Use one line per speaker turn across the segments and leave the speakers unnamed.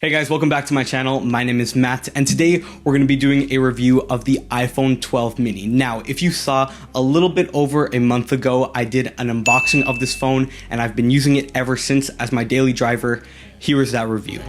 Hey guys, welcome back to my channel. My name is Matt, and today we're going to be doing a review of the iPhone 12 mini. Now, if you saw a little bit over a month ago, I did an unboxing of this phone, and I've been using it ever since as my daily driver. Here is that review.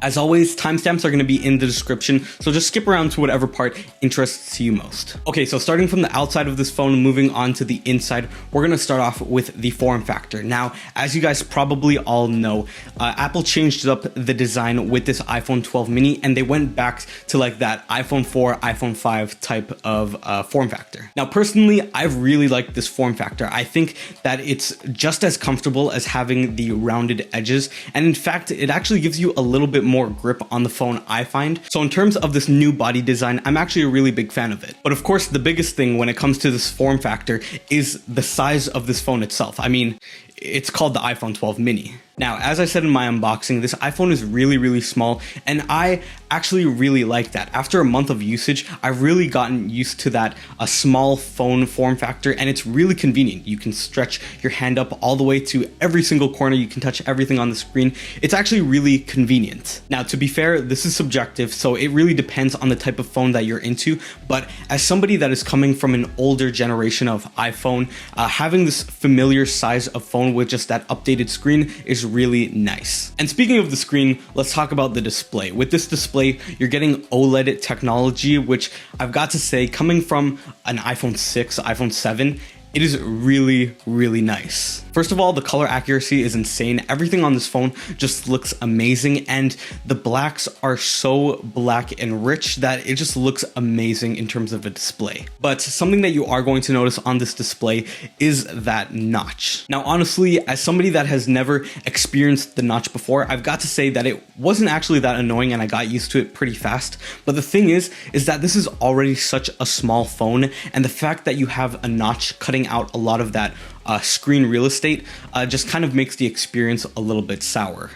As always, timestamps are going to be in the description, so just skip around to whatever part interests you most. Okay, so starting from the outside of this phone, moving on to the inside, we're going to start off with the form factor. Now, as you guys probably all know, Apple changed up the design with this iPhone 12 mini, and they went back to like that iPhone 4, iPhone 5 type of form factor. Now, personally, I've really liked this form factor. I think that it's just as comfortable as having the rounded edges, and in fact, it actually gives you a little bit more grip on the phone, I find. So in terms of this new body design, I'm actually a really big fan of it. But of course, the biggest thing when it comes to this form factor is the size of this phone itself. I mean, it's called the iPhone 12 mini. Now, as I said in my unboxing, this iPhone is really small, and I actually really like that. After a month of usage, I've really gotten used to that small phone form factor, and it's really convenient. You can stretch your hand up all the way to every single corner. You can touch everything on the screen. It's actually really convenient. Now, to be fair, this is subjective, so it really depends on the type of phone that you're into, but as somebody that is coming from an older generation of iPhone, having this familiar size of phone with just that updated screen is really nice. And speaking of the screen, let's talk about the display. With this display, you're getting OLED technology, which I've got to say, coming from an iPhone 6, iPhone 7, it is really nice. First of all, the color accuracy is insane. Everything on this phone just looks amazing, and the blacks are so black and rich that it just looks amazing in terms of a display. But something that you are going to notice on this display is that notch. Now, honestly, as somebody that has never experienced the notch before, I've got to say that it wasn't actually that annoying, and I got used to it pretty fast. But the thing is that this is already such a small phone, and the fact that you have a notch cutting out a lot of that screen real estate just kind of makes the experience a little bit sour.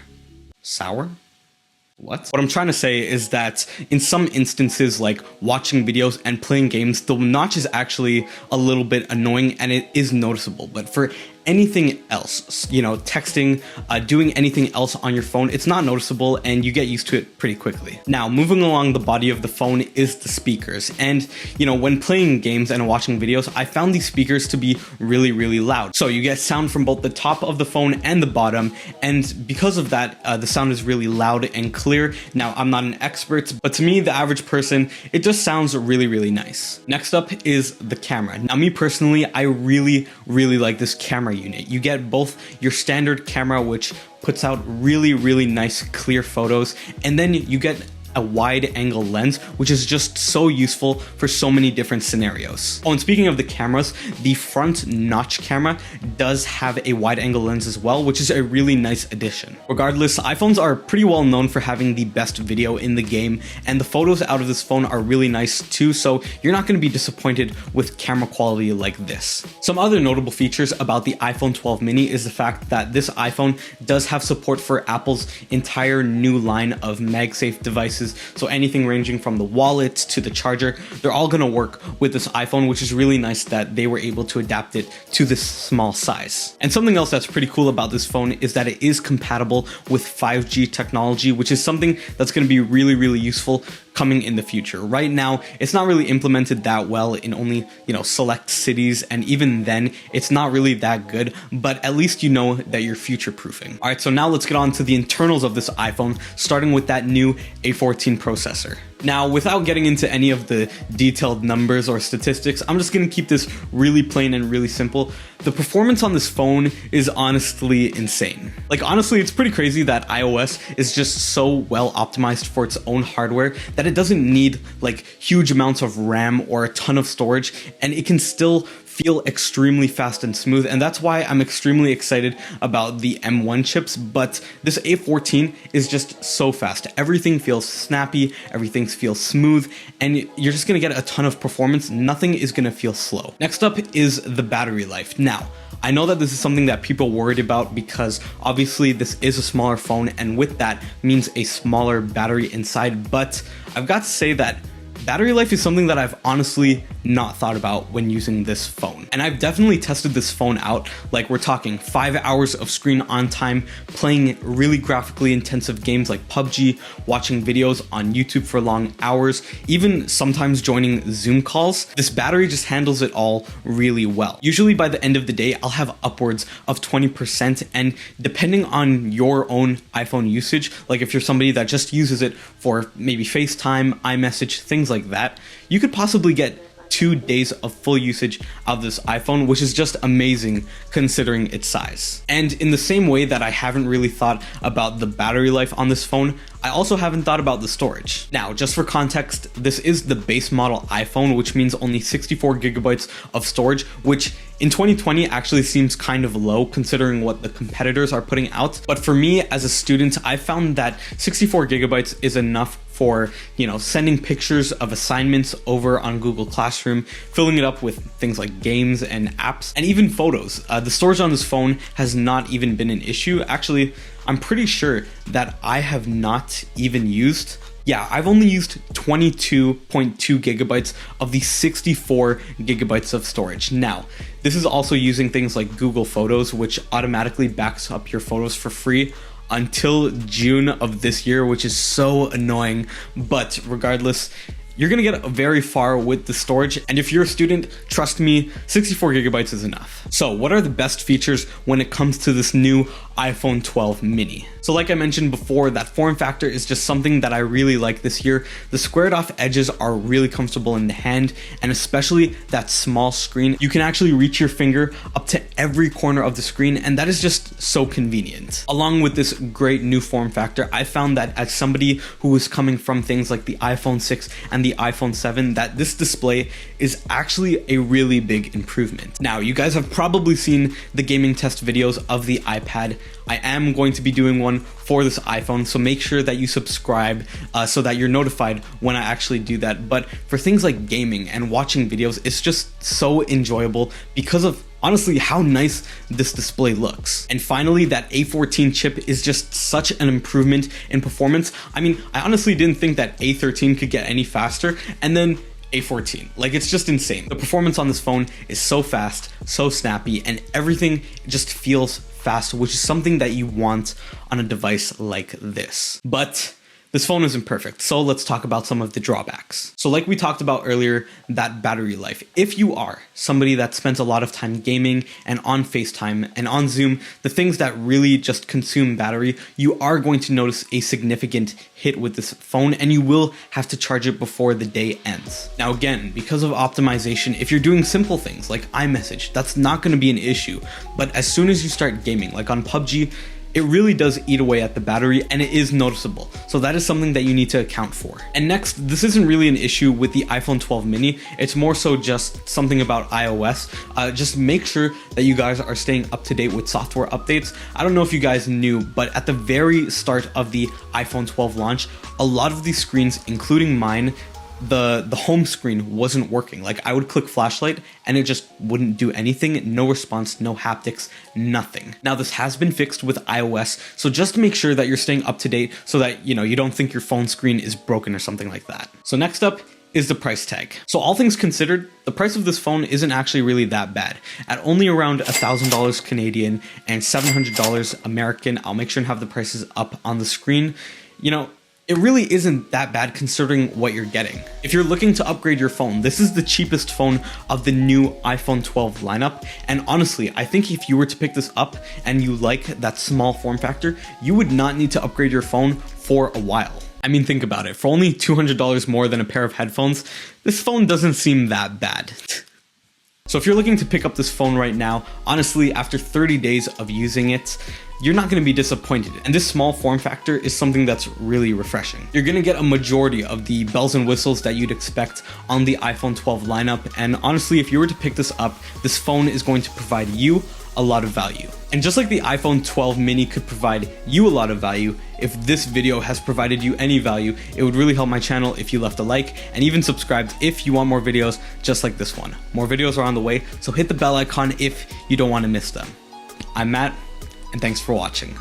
Sour? What I'm trying to say is that in some instances, like watching videos and playing games, the notch is actually a little bit annoying and it is noticeable. But for anything else, you know, texting, doing anything else on your phone, it's not noticeable and you get used to it pretty quickly. Now, moving along the body of the phone is the speakers. And, you know, when playing games and watching videos, I found these speakers to be really loud. So you get sound from both the top of the phone and the bottom. And because of that, the sound is really loud and clear. Now, I'm not an expert, but to me, the average person, it just sounds really nice. Next up is the camera. Now, me personally, I really like this camera unit. You get both your standard camera, which puts out really nice clear photos, and then you get a wide angle lens, which is just so useful for so many different scenarios. Oh, and speaking of the cameras, the front notch camera does have a wide angle lens as well, which is a really nice addition. Regardless, iPhones are pretty well known for having the best video in the game, and the photos out of this phone are really nice too, so you're not going to be disappointed with camera quality like this. Some other notable features about the iPhone 12 mini is the fact that this iPhone does have support for Apple's entire new line of MagSafe devices. So anything ranging from the wallet to the charger, they're all going to work with this iPhone, which is really nice that they were able to adapt it to this small size. And something else that's pretty cool about this phone is that it is compatible with 5G technology, which is something that's going to be really useful coming in the future. Right now, it's not really implemented that well in only, you know, select cities, and even then, it's not really that good, but at least you know that you're future-proofing. All right, so now let's get on to the internals of this iPhone, starting with that new A14 processor. Now, without getting into any of the detailed numbers or statistics, I'm just going to keep this really plain and really simple. The performance on this phone is honestly insane. Like, honestly, it's pretty crazy that iOS is just so well optimized for its own hardware that it doesn't need like huge amounts of RAM or a ton of storage, and it can still feel extremely fast and smooth, and that's why I'm extremely excited about the M1 chips. But this A14 is just so fast. Everything feels snappy, everything feels smooth, and you're just gonna get a ton of performance. Nothing is gonna feel slow. Next up is the battery life. Now, I know that this is something that people worried about because obviously this is a smaller phone, and with that means a smaller battery inside, but I've got to say that battery life is something that I've honestly not thought about when using this phone. And I've definitely tested this phone out. Like, we're talking 5 hours of screen on time, playing really graphically intensive games like PUBG, watching videos on YouTube for long hours, even sometimes joining Zoom calls. This battery just handles it all really well. Usually by the end of the day, I'll have upwards of 20%, and depending on your own iPhone usage, like if you're somebody that just uses it for maybe FaceTime, iMessage, things like that, you could possibly get 2 days of full usage of this iPhone, which is just amazing considering its size. And in the same way that I haven't really thought about the battery life on this phone, I also haven't thought about the storage. Now, just for context, this is the base model iPhone, which means only 64 gigabytes of storage, which in 2020 actually seems kind of low considering what the competitors are putting out. But for me as a student, I found that 64 gigabytes is enough for, sending pictures of assignments over on Google Classroom, filling it up with things like games and apps, and even photos. The storage on this phone has not even been an issue. Actually, I'm pretty sure that I have not even used, I've only used 22.2 gigabytes of the 64 gigabytes of storage. Now, this is also using things like Google Photos, which automatically backs up your photos for free until June of this year, which is so annoying. But regardless, you're gonna get very far with the storage, and if you're a student, trust me, 64 gigabytes is enough. So what are the best features when it comes to this new iPhone 12 mini? So like I mentioned before, that form factor is just something that I really like this year. The squared off edges are really comfortable in the hand, and especially that small screen. You can actually reach your finger up to every corner of the screen, and that is just so convenient. Along with this great new form factor, I found that as somebody who was coming from things like the iPhone 6 and the iPhone 7, that this display is actually a really big improvement. Now, you guys have probably seen the gaming test videos of the iPad. I am going to be doing one for this iPhone, so make sure that you subscribe so that you're notified when I actually do that. But for things like gaming and watching videos, it's just so enjoyable because of honestly how nice this display looks. And finally, that A14 chip is just such an improvement in performance. I mean, I honestly didn't think that A13 could get any faster, and then A14. Like, it's just insane. The performance on this phone is so fast, so snappy, and everything just feels fast, which is something that you want on a device like this. But this phone isn't perfect, so let's talk about some of the drawbacks. So like we talked about earlier, that battery life. If you are somebody that spends a lot of time gaming and on FaceTime and on Zoom, the things that really just consume battery, you are going to notice a significant hit with this phone, and you will have to charge it before the day ends. Now again, because of optimization, if you're doing simple things like iMessage, that's not going to be an issue. But as soon as you start gaming, like on PUBG, it really does eat away at the battery, and it is noticeable. So that is something that you need to account for. And next, this isn't really an issue with the iPhone 12 mini. It's more so just something about iOS. Just make sure that you guys are staying up to date with software updates. I don't know if you guys knew, but at the very start of the iPhone 12 launch, a lot of these screens, including mine, the home screen wasn't working. Like, I would click flashlight and it just wouldn't do anything. No response, no haptics, nothing. Now this has been fixed with iOS, so just make sure that you're staying up to date so that you don't think your phone screen is broken or something like that. So next up is the price tag. So all things considered, the price of this phone isn't actually really that bad. At only around $1,000 Canadian and $700 American. I'll make sure and have the prices up on the screen. It really isn't that bad considering what you're getting. If you're looking to upgrade your phone, this is the cheapest phone of the new iPhone 12 lineup. And honestly, I think if you were to pick this up and you like that small form factor, you would not need to upgrade your phone for a while. I mean, think about it. For only $200 more than a pair of headphones, this phone doesn't seem that bad. So if you're looking to pick up this phone right now, honestly, after 30 days of using it, you're not going to be disappointed. And this small form factor is something that's really refreshing. You're going to get a majority of the bells and whistles that you'd expect on the iPhone 12 lineup. And honestly, if you were to pick this up, this phone is going to provide you a lot of value. And just like the iPhone 12 mini could provide you a lot of value, if this video has provided you any value, it would really help my channel if you left a like and even subscribed if you want more videos just like this one. More videos are on the way, so hit the bell icon if you don't want to miss them. I'm Matt, and thanks for watching.